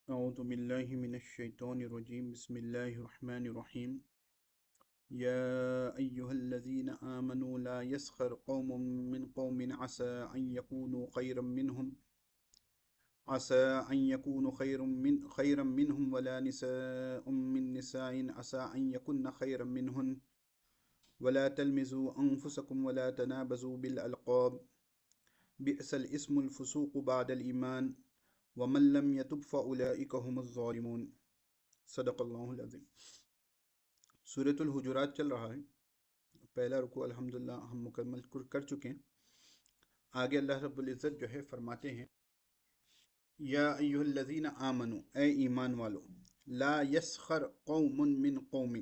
أعوذ بالله من الشيطان الرجيم بسم الله الرحمن الرحيم يا أيها الذين آمنوا لا يسخر قوم من قوم عسى أن يكونوا خيرا منهم ولا نساء من نساء عسى أن يكن خيرا منهن ولا تلمزوا أنفسكم ولا تنابزوا بالألقاب بئس الاسم الفسوق بعد الإيمان ومن لم يتب فأولئك هم الظالمون صدق اللہ العظیم۔ سورۃ الحجرات چل رہا ہے، پہلا رکوع الحمدللہ ہم مکمل کر چکے ہیں۔ آگے اللہ رب العزت جو ہے فرماتے ہیں یا ایھا الذین آمنو، اے ایمان والو، لا یسخر قوم من قوم،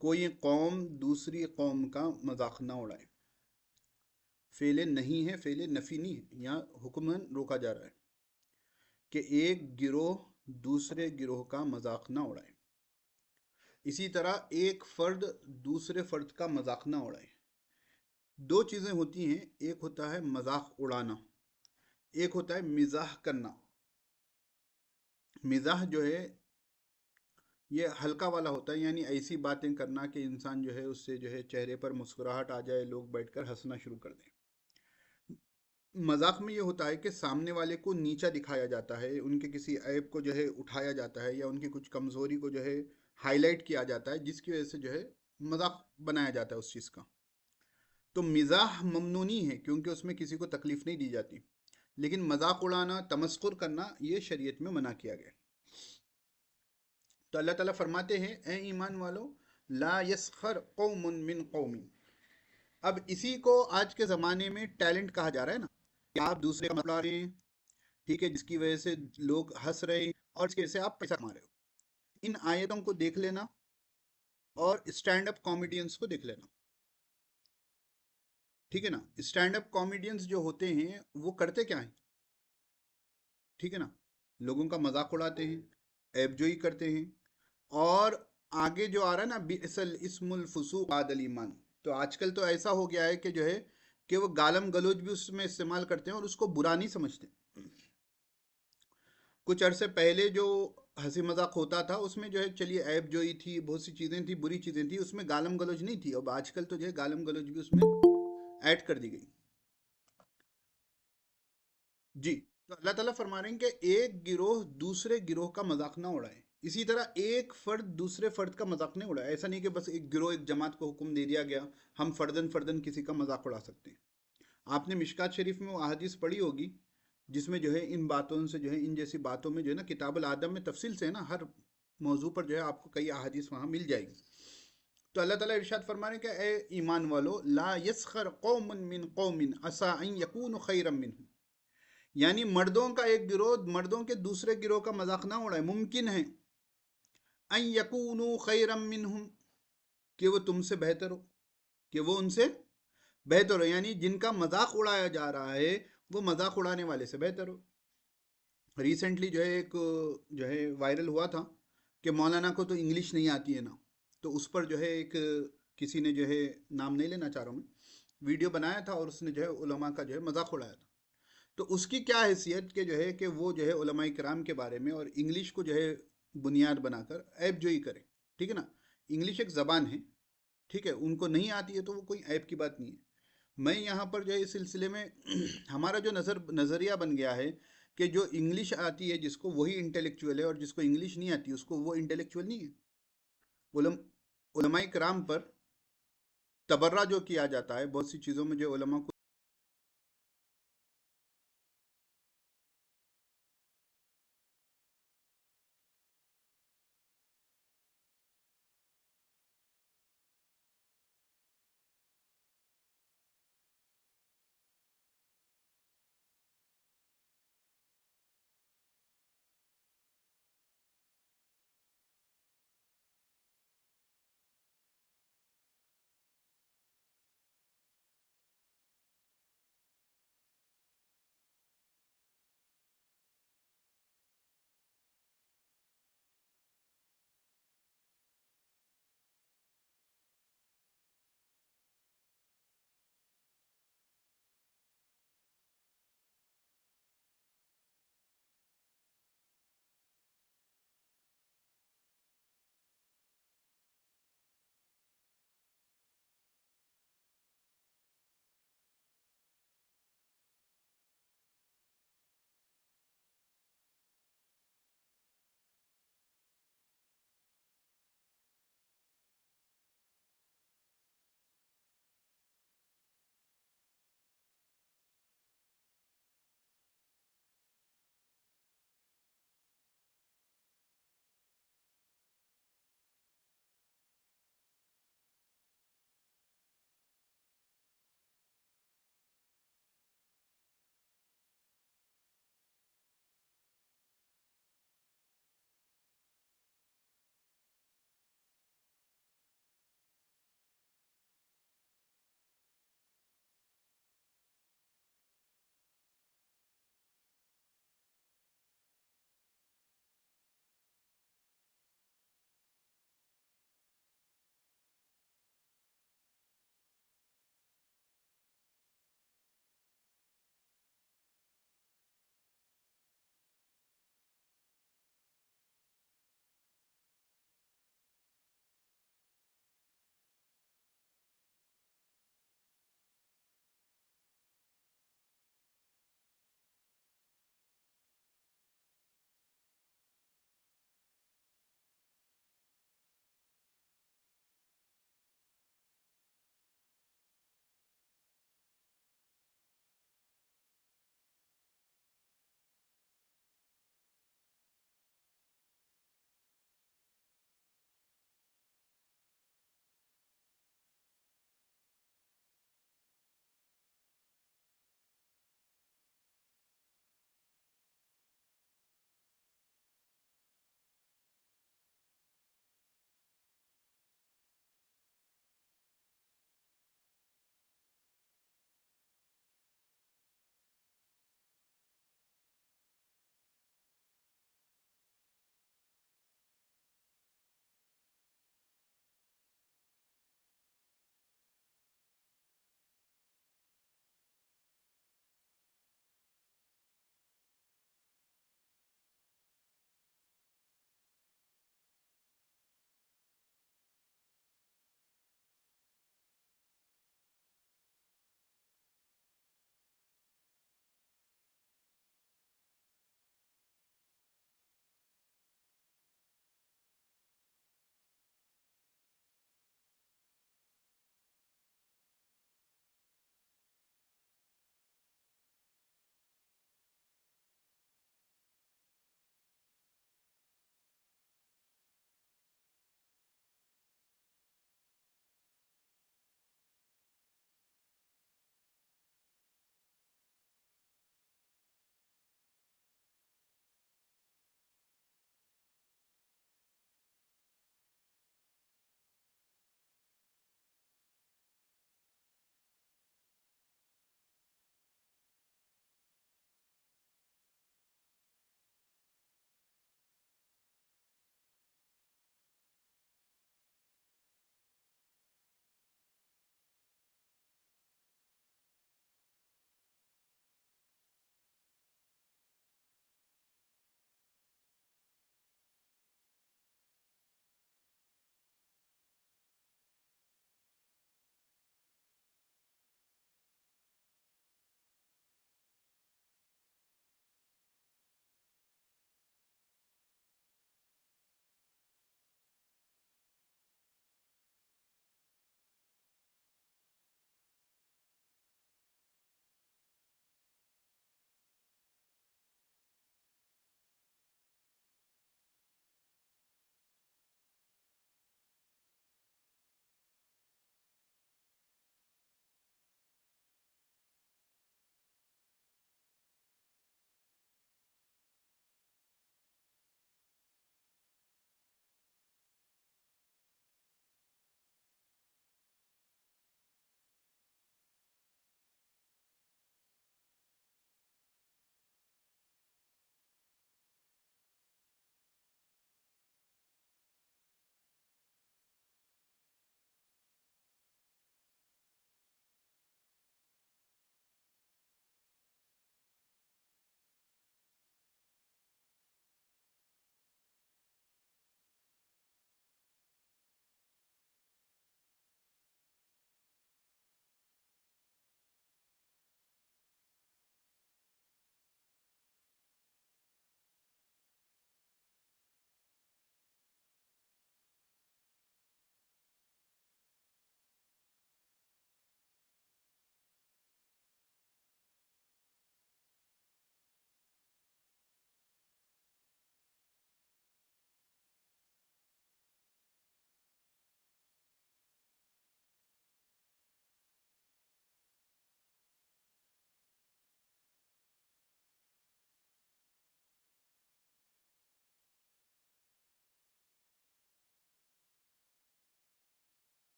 کوئی قوم دوسری قوم کا مذاق نہ اڑائے۔ فعل نہیں ہے، فعل نفی نہیں ہے، یہاں حکماً روکا جا رہا ہے کہ ایک گروہ دوسرے گروہ کا مذاق نہ اڑائے، اسی طرح ایک فرد دوسرے فرد کا مذاق نہ اڑائے۔ دو چیزیں ہوتی ہیں، ایک ہوتا ہے مذاق اڑانا، ایک ہوتا ہے مزاح کرنا۔ مزاح جو ہے یہ ہلکا والا ہوتا ہے، یعنی ایسی باتیں کرنا کہ انسان جو ہے اس سے جو ہے چہرے پر مسکراہٹ آ جائے، لوگ بیٹھ کر ہنسنا شروع کر دیں۔ مذاق میں یہ ہوتا ہے کہ سامنے والے کو نیچا دکھایا جاتا ہے، ان کے کسی عیب کو جو ہے اٹھایا جاتا ہے، یا ان کی کچھ کمزوری کو جو ہے ہائی لائٹ کیا جاتا ہے، جس کی وجہ سے جو ہے مذاق بنایا جاتا ہے اس چیز کا۔ تو مزاح ممنوع نہیں ہے کیونکہ اس میں کسی کو تکلیف نہیں دی جاتی، لیکن مذاق اڑانا، تمسخر کرنا یہ شریعت میں منع کیا گیا۔ تو اللہ تعالیٰ فرماتے ہیں اے ایمان والو لا یسخر قوم من قوم۔ اب اسی کو آج کے زمانے میں ٹیلنٹ کہا جا رہا ہے نا، کہ آپ دوسرے کا مطلب رہے ہیں، ٹھیک ہے، جس کی وجہ سے لوگ ہنس رہے ہیں اور اس کی وجہ سے آپ پیسہ کما رہے ہو۔ ان آیتوں کو دیکھ لینا اور اسٹینڈ اپ کامیڈینس کو دیکھ لینا، ٹھیک ہے نا۔ اسٹینڈ اپ کامیڈینس جو ہوتے ہیں وہ کرتے کیا ہیں، ٹھیک ہے نا، لوگوں کا مذاق اڑاتے ہیں، عیب جوئی کرتے ہیں، اور آگے جو آ رہا ہے نا بئس الاسم الفسوق بعد الایمان، تو آج کل تو ایسا ہو گیا ہے کہ جو ہے کہ وہ گالم گلوچ بھی اس میں استعمال کرتے ہیں اور اس کو برا نہیں سمجھتے۔ کچھ عرصے پہلے جو ہنسی مذاق ہوتا تھا اس میں جو ہے چلیے عیب جوئی تھی، بہت سی چیزیں تھیں، بری چیزیں تھیں، اس میں گالم گلوچ نہیں تھی۔ اب آج کل تو جو ہے گالم گلوچ بھی اس میں ایڈ کر دی گئی۔ جی، تو اللہ تعالیٰ فرما رہے ہیں کہ ایک گروہ دوسرے گروہ کا مذاق نہ اڑائے، اسی طرح ایک فرد دوسرے فرد کا مذاق نہیں اڑائے۔ ایسا نہیں کہ بس ایک گروہ ایک جماعت کو حکم دے دیا گیا ہم فردن فردن کسی کا مذاق اڑا سکتے ہیں۔ آپ نے مشکات شریف میں وہ احادیث پڑھی ہوگی جس میں جو ہے ان باتوں سے جو ہے ان جیسی باتوں میں جو ہے نا کتاب الادب میں تفصیل سے ہے نا، ہر موضوع پر جو ہے آپ کو کئی احادیث وہاں مل جائے گی۔ تو اللہ تعالیٰ ارشاد فرما رہے ہیں کہ اے ایمان والو لا یسخر قوم من قوم عسى ان یکونوا خیرا منهم، یعنی مردوں کا ایک گروہ مردوں کے دوسرے گروہ کا مذاق نہ اڑائے۔ ممکن ہے ان یکونوا خیرا منهم، کہ وہ تم سے بہتر ہو، کہ وہ ان سے بہتر ہو، یعنی جن کا مذاق اڑایا جا رہا ہے وہ مذاق اڑانے والے سے بہتر ہو۔ ریسنٹلی جو ہے ایک جو ہے وائرل ہوا تھا کہ مولانا کو تو انگلش نہیں آتی ہے نا، تو اس پر جو ہے ایک کسی نے جو ہے، نام نہیں لینا چاہ رہا ہوں میں، ویڈیو بنایا تھا اور اس نے جو ہے علماء کا جو ہے مذاق اڑایا تھا۔ تو اس کی کیا حیثیت کہ جو ہے کہ وہ جو ہے علماء کرام کے بارے میں اور انگلش کو جو ہے بنیاد بنا کر عیب جوئی کرے، ٹھیک ہے نا۔ انگلش ایک زبان ہے، ٹھیک ہے، ان کو نہیں آتی ہے تو وہ کوئی عیب کی بات نہیں ہے۔ میں یہاں پر جو ہے اس سلسلے میں ہمارا جو نظریہ بن گیا ہے کہ جو انگلش آتی ہے جس کو وہی انٹلیکچوئل ہے، اور جس کو انگلش نہیں آتی اس کو وہ انٹلیکچوئل نہیں ہے۔ علماء کرام پر تبرہ جو کیا جاتا ہے، بہت سی چیزوں میں جو علماء